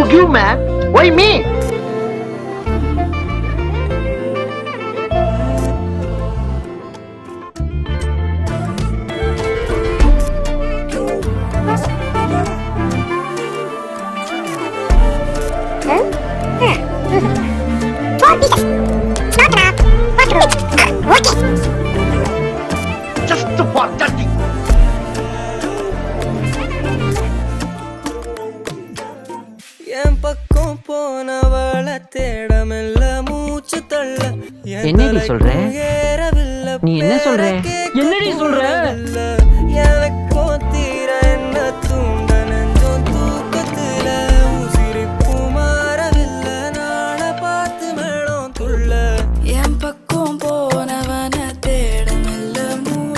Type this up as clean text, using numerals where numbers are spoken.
give, man? Why me? Just for that. என் பக்கம் போனவள தேடமெல்ல மூச்சு தள்ள என்னடி சொல்ற? ஏறவில்லை நீ என்ன சொல்ற? பேர கேட்க என்னடி சொல்ற? போனதில்ல. எனக்கு